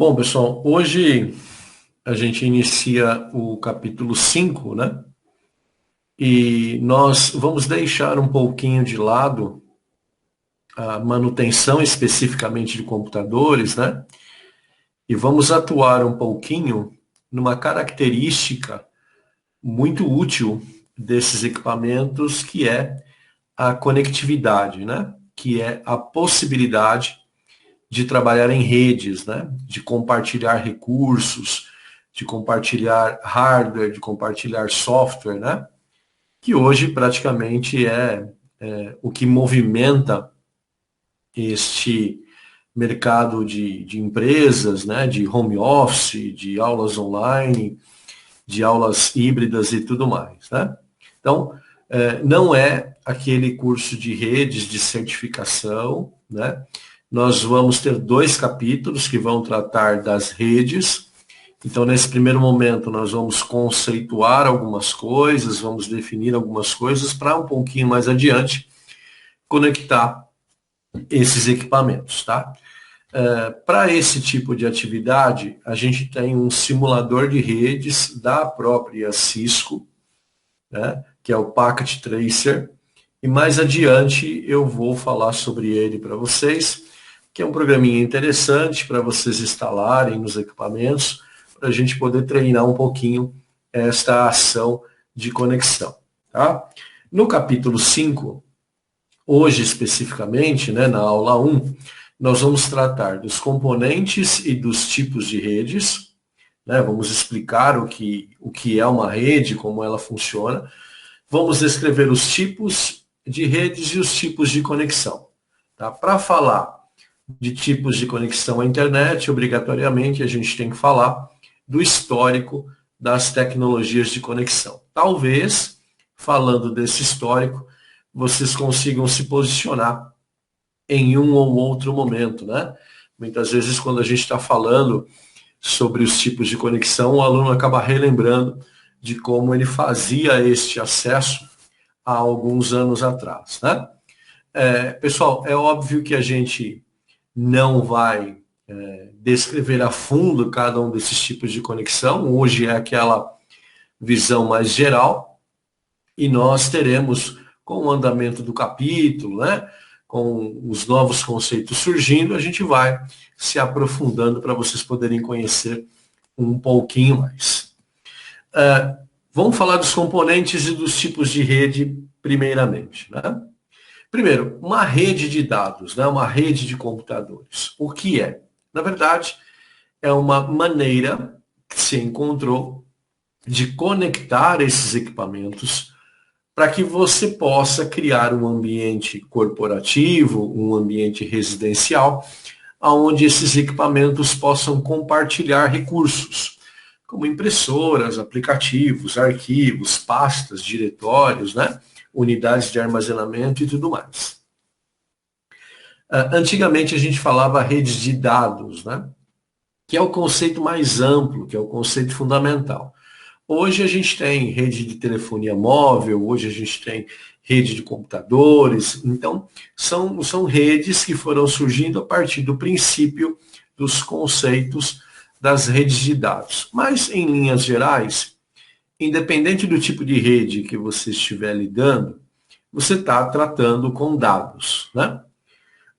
Bom, pessoal, hoje a gente inicia o capítulo 5, né? E nós vamos deixar um pouquinho de lado a manutenção especificamente de computadores, né? E vamos atuar um pouquinho numa característica muito útil desses equipamentos, que é a conectividade, né? Que é a possibilidade de trabalhar em redes, né? De compartilhar recursos, de compartilhar hardware, de compartilhar software, né? Que hoje praticamente é o que movimenta este mercado de empresas, né? De home office, de aulas online, de aulas híbridas e tudo mais, né? Então, não é aquele curso de redes de certificação, né? Nós vamos ter 2 capítulos que vão tratar das redes. Então, nesse primeiro momento, nós vamos conceituar algumas coisas, vamos definir algumas coisas para um pouquinho mais adiante conectar esses equipamentos, tá? Para esse tipo de atividade, a gente tem um simulador de redes da própria Cisco, né, que é o Packet Tracer, e mais adiante eu vou falar sobre ele para vocês, que é um programinha interessante para vocês instalarem nos equipamentos, para a gente poder treinar um pouquinho esta ação de conexão. Tá? No capítulo 5, hoje especificamente, né, na aula 1, nós vamos tratar dos componentes e dos tipos de redes, né, vamos explicar o que é uma rede, como ela funciona, vamos descrever os tipos de redes e os tipos de conexão. Tá? Para falar de tipos de conexão à internet, obrigatoriamente a gente tem que falar do histórico das tecnologias de conexão. Talvez, falando desse histórico, vocês consigam se posicionar em um ou outro momento, né? Muitas vezes, quando a gente está falando sobre os tipos de conexão, o aluno acaba relembrando de como ele fazia este acesso há alguns anos atrás, né? Pessoal, é óbvio que a gente não vai descrever a fundo cada um desses tipos de conexão. Hoje é aquela visão mais geral, e nós teremos, com o andamento do capítulo, né, com os novos conceitos surgindo, a gente vai se aprofundando para vocês poderem conhecer um pouquinho mais. Vamos falar dos componentes e dos tipos de rede primeiramente, né? Primeiro, uma rede de dados, né? Uma rede de computadores. O que é? Na verdade, é uma maneira que se encontrou de conectar esses equipamentos para que você possa criar um ambiente corporativo, um ambiente residencial, onde esses equipamentos possam compartilhar recursos, como impressoras, aplicativos, arquivos, pastas, diretórios, né? Unidades de armazenamento e tudo mais. Antigamente a gente falava redes de dados, né? Que é o conceito mais amplo, que é o conceito fundamental. Hoje a gente tem rede de telefonia móvel, hoje a gente tem rede de computadores, então são redes que foram surgindo a partir do princípio dos conceitos das redes de dados. Mas, em linhas gerais, independente do tipo de rede que você estiver lidando, você está tratando com dados, né?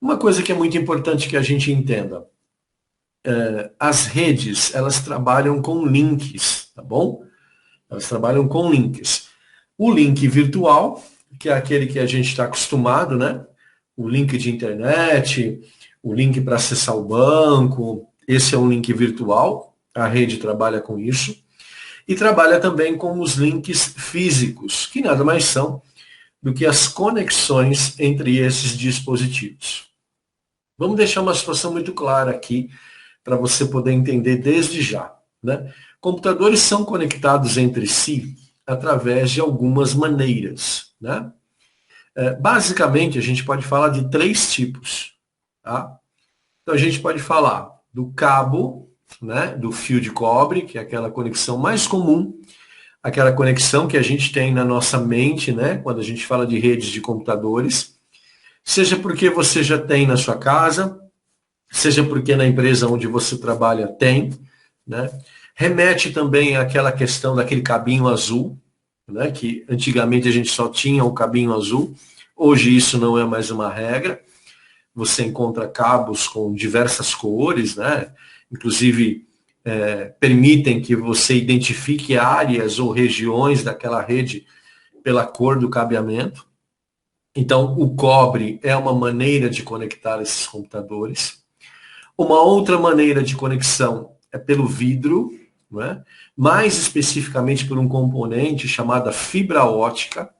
Uma coisa que é muito importante que a gente entenda, as redes, elas trabalham com links, tá bom? Elas trabalham com links. O link virtual, que é aquele que a gente está acostumado, né? O link de internet, o link para acessar o banco, esse é um link virtual, a rede trabalha com isso. E trabalha também com os links físicos, que nada mais são do que as conexões entre esses dispositivos. Vamos deixar uma situação muito clara aqui, para você poder entender desde já, né? Computadores são conectados entre si através de algumas maneiras, né? Basicamente, a gente pode falar de 3 tipos, tá? Então, a gente pode falar do cabo, né, do fio de cobre, que é aquela conexão mais comum, aquela conexão que a gente tem na nossa mente, né, quando a gente fala de redes de computadores, seja porque você já tem na sua casa, seja porque na empresa onde você trabalha tem, né? Remete também àquela questão daquele cabinho azul, né? Que antigamente a gente só tinha o cabinho azul, hoje isso não é mais uma regra. Você encontra cabos com diversas cores, né? Inclusive permitem que você identifique áreas ou regiões daquela rede pela cor do cabeamento. Então, o cobre é uma maneira de conectar esses computadores. Uma outra maneira de conexão é pelo vidro, né? Mais especificamente por um componente chamado fibra ótica,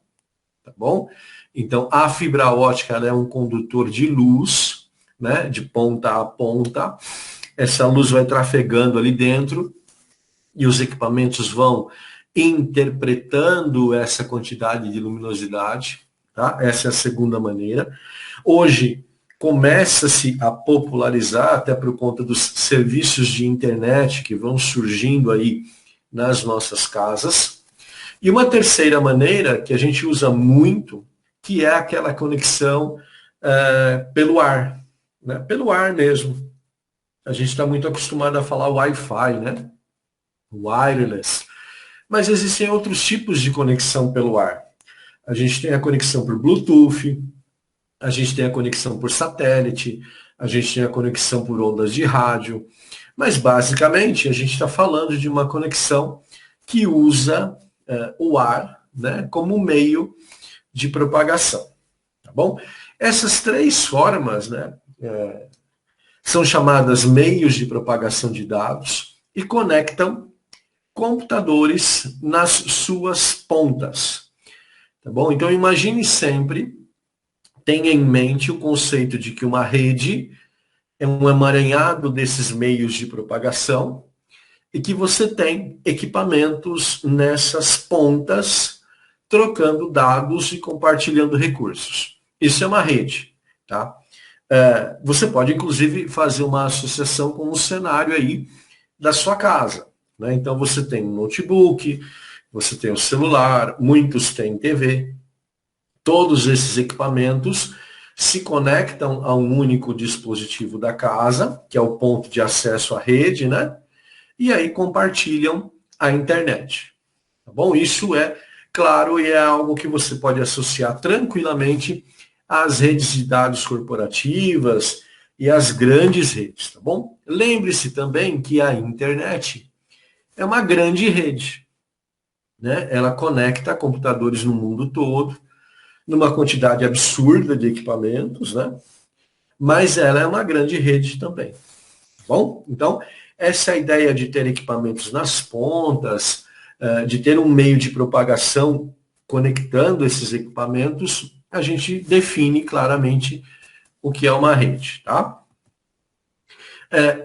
tá bom? Então, a fibra ótica ela é um condutor de luz, né? De ponta a ponta. Essa luz vai trafegando ali dentro e os equipamentos vão interpretando essa quantidade de luminosidade, tá? Essa é a segunda maneira. Hoje, começa-se a popularizar, até por conta dos serviços de internet que vão surgindo aí nas nossas casas. E uma terceira maneira que a gente usa muito, que é aquela conexão pelo ar, né? Pelo ar mesmo. A gente está muito acostumado a falar Wi-Fi, né? Wireless. Mas existem outros tipos de conexão pelo ar. A gente tem a conexão por Bluetooth, a gente tem a conexão por satélite, a gente tem a conexão por ondas de rádio, mas basicamente a gente está falando de uma conexão que usa o ar, né, como meio de propagação, tá bom? Essas três formas, né, são chamadas meios de propagação de dados e conectam computadores nas suas pontas, tá bom? Então imagine sempre, tenha em mente o conceito de que uma rede é um emaranhado desses meios de propagação e que você tem equipamentos nessas pontas trocando dados e compartilhando recursos. Isso é uma rede, tá? Você pode, inclusive, fazer uma associação com um cenário aí da sua casa, né? Então, você tem um notebook, você tem um celular, muitos têm TV. Todos esses equipamentos se conectam a um único dispositivo da casa, que é o ponto de acesso à rede, né? E aí compartilham a internet. Tá bom? Isso é claro e é algo que você pode associar tranquilamente às redes de dados corporativas e às grandes redes, tá bom? Lembre-se também que a internet é uma grande rede, né? Ela conecta computadores no mundo todo, numa quantidade absurda de equipamentos, né? Mas ela é uma grande rede também, tá bom? Então, essa é a ideia de ter equipamentos nas pontas, de ter um meio de propagação conectando esses equipamentos, a gente define claramente o que é uma rede, tá?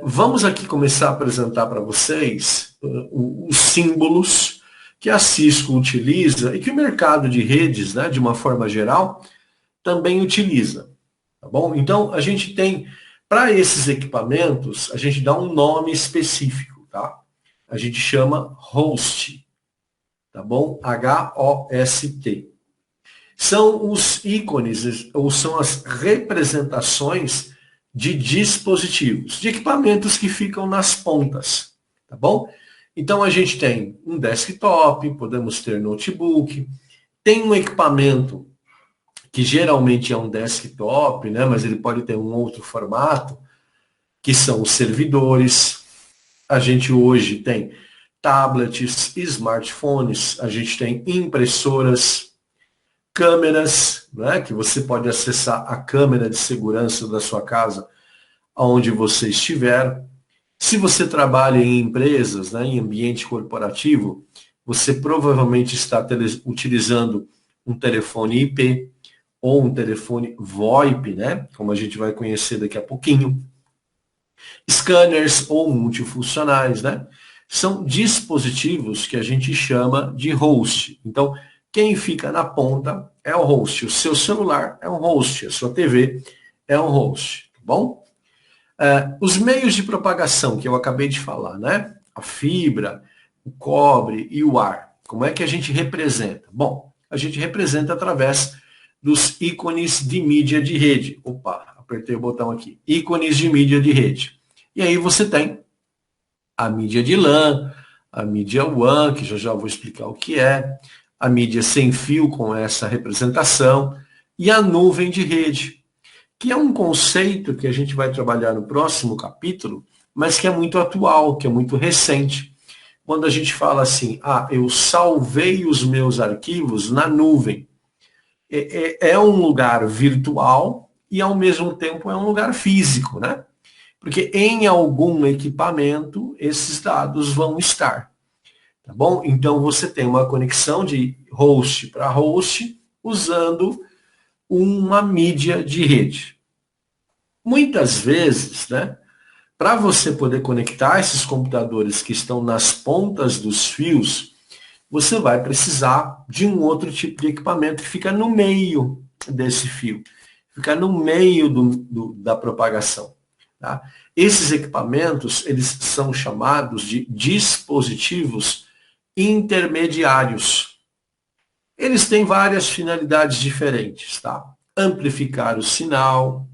Vamos aqui começar a apresentar para vocês os símbolos que a Cisco utiliza e que o mercado de redes, né, de uma forma geral, também utiliza, tá bom? Então, a gente tem, para esses equipamentos, a gente dá um nome específico, tá? A gente chama host, tá bom? H-O-S-T. São os ícones, ou são as representações de dispositivos, de equipamentos que ficam nas pontas, tá bom? Então a gente tem um desktop, podemos ter notebook, tem um equipamento que geralmente é um desktop, né, mas ele pode ter um outro formato, que são os servidores. A gente hoje tem tablets, smartphones, a gente tem impressoras, câmeras, né, que você pode acessar a câmera de segurança da sua casa, onde você estiver. Se você trabalha em empresas, né, em ambiente corporativo, você provavelmente está utilizando um telefone IP ou um telefone VoIP, né, como a gente vai conhecer daqui a pouquinho. Scanners ou multifuncionais, né, são dispositivos que a gente chama de host. Então, quem fica na ponta é o host. O seu celular é um host, a sua TV é um host, tá bom? Os meios de propagação que eu acabei de falar, né? A fibra, o cobre e o ar. Como é que a gente representa? Bom, a gente representa através dos ícones de mídia de rede. Opa, apertei o botão aqui, ícones de mídia de rede. E aí você tem a mídia de LAN, a mídia WAN, que já vou explicar o que é, a mídia sem fio com essa representação, e a nuvem de rede, que é um conceito que a gente vai trabalhar no próximo capítulo, mas que é muito atual, que é muito recente. Quando a gente fala assim, eu salvei os meus arquivos na nuvem. É um lugar virtual e, ao mesmo tempo, é um lugar físico, né? Porque em algum equipamento, esses dados vão estar. Tá bom? Então, você tem uma conexão de host para host usando uma mídia de rede. Muitas vezes, né, para você poder conectar esses computadores que estão nas pontas dos fios, você vai precisar de um outro tipo de equipamento que fica no meio desse fio, fica no meio da propagação. Tá? Esses equipamentos, eles são chamados de dispositivos intermediários. Eles têm várias finalidades diferentes, tá? Amplificar o sinal,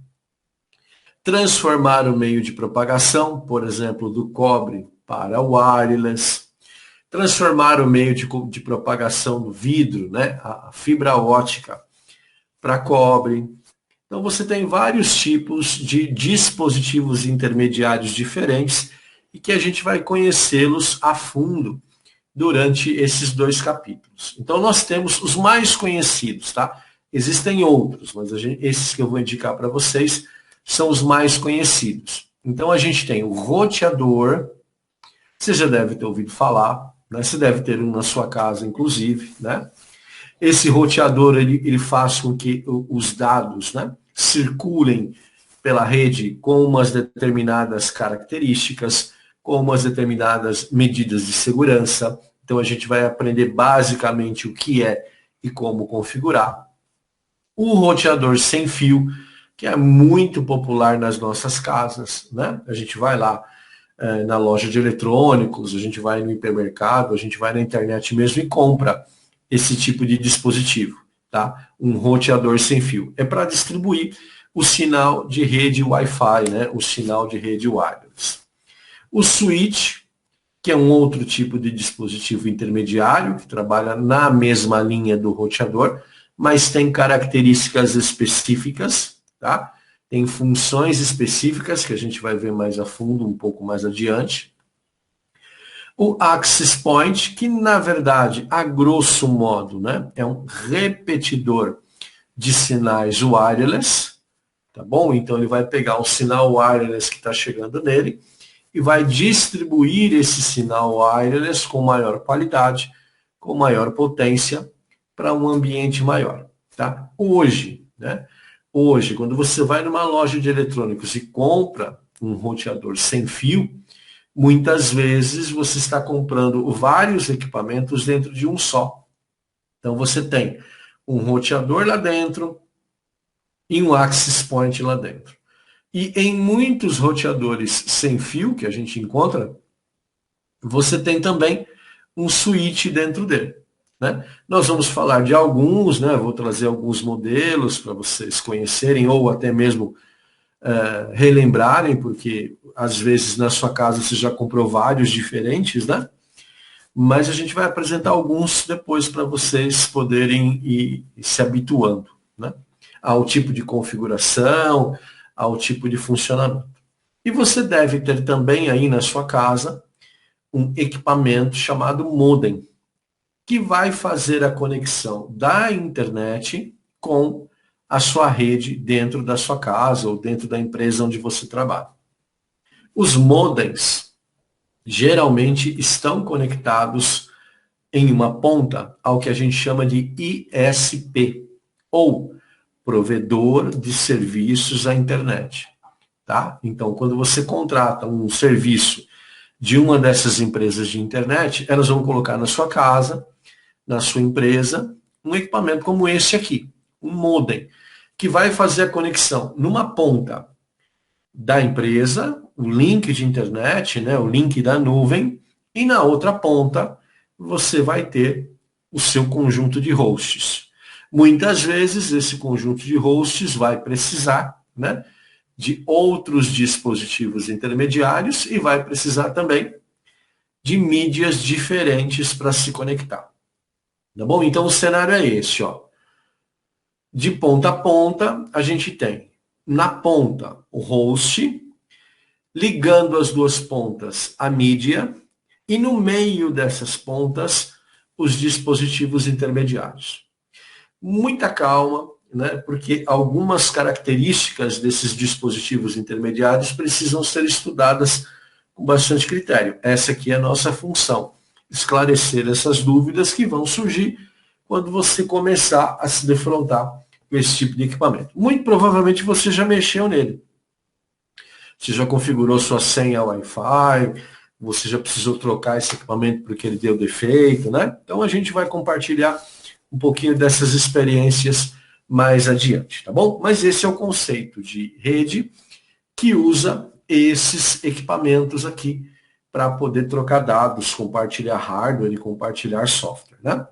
transformar o meio de propagação, por exemplo, do cobre para o wireless, transformar o meio de propagação do vidro, né, a fibra ótica, para cobre. Então você tem vários tipos de dispositivos intermediários diferentes e que a gente vai conhecê-los a fundo durante esses 2 capítulos. Então nós temos os mais conhecidos, tá? Existem outros, mas esses que eu vou indicar para vocês são os mais conhecidos. Então a gente tem o roteador, você já deve ter ouvido falar, né? Você deve ter um na sua casa, inclusive, né? Esse roteador, ele faz com que os dados, né, circulem pela rede com umas determinadas características, com umas determinadas medidas de segurança. Então a gente vai aprender basicamente o que é e como configurar. O roteador sem fio, que é muito popular nas nossas casas, né? A gente vai lá na loja de eletrônicos, a gente vai no hipermercado, a gente vai na internet mesmo e compra esse tipo de dispositivo, tá? Um roteador sem fio. É para distribuir o sinal de rede Wi-Fi, né? O sinal de rede wireless. O switch, que é um outro tipo de dispositivo intermediário, que trabalha na mesma linha do roteador, mas tem características específicas, tá? Tem funções específicas que a gente vai ver mais a fundo, um pouco mais adiante. O access point, que na verdade, a grosso modo, né, é um repetidor de sinais wireless, tá bom? Então ele vai pegar o sinal wireless que está chegando nele e vai distribuir esse sinal wireless com maior qualidade, com maior potência, para um ambiente maior, tá? Hoje, né? Hoje, quando você vai numa loja de eletrônicos e compra um roteador sem fio, muitas vezes você está comprando vários equipamentos dentro de um só. Então você tem um roteador lá dentro e um access point lá dentro. E em muitos roteadores sem fio que a gente encontra, você tem também um switch dentro dele. Né? Nós vamos falar de alguns, né? Vou trazer alguns modelos para vocês conhecerem ou até mesmo relembrarem, porque às vezes na sua casa você já comprou vários diferentes, né? Mas a gente vai apresentar alguns depois para vocês poderem ir se habituando, né? Ao tipo de configuração, ao tipo de funcionamento. E você deve ter também aí na sua casa um equipamento chamado modem, que vai fazer a conexão da internet com a sua rede dentro da sua casa ou dentro da empresa onde você trabalha. Os modems geralmente estão conectados em uma ponta ao que a gente chama de ISP, ou provedor de serviços à internet. Tá? Então, quando você contrata um serviço de uma dessas empresas de internet, elas vão colocar na sua casa, na sua empresa, um equipamento como esse aqui, um modem, que vai fazer a conexão numa ponta da empresa, o link de internet, né, o link da nuvem, e na outra ponta você vai ter o seu conjunto de hosts. Muitas vezes esse conjunto de hosts vai precisar, né, de outros dispositivos intermediários e vai precisar também de mídias diferentes para se conectar. Tá bom? Então o cenário é esse, ó. De ponta a ponta, a gente tem na ponta o host, ligando as duas pontas a mídia, e no meio dessas pontas, os dispositivos intermediários. Muita calma, né? Porque algumas características desses dispositivos intermediários precisam ser estudadas com bastante critério. Essa aqui é a nossa função, esclarecer essas dúvidas que vão surgir quando você começar a se defrontar com esse tipo de equipamento. Muito provavelmente você já mexeu nele. Você já configurou sua senha Wi-Fi, você já precisou trocar esse equipamento porque ele deu defeito, né? Então a gente vai compartilhar um pouquinho dessas experiências mais adiante, tá bom? Mas esse é o conceito de rede que usa esses equipamentos aqui para poder trocar dados, compartilhar hardware e compartilhar software, né?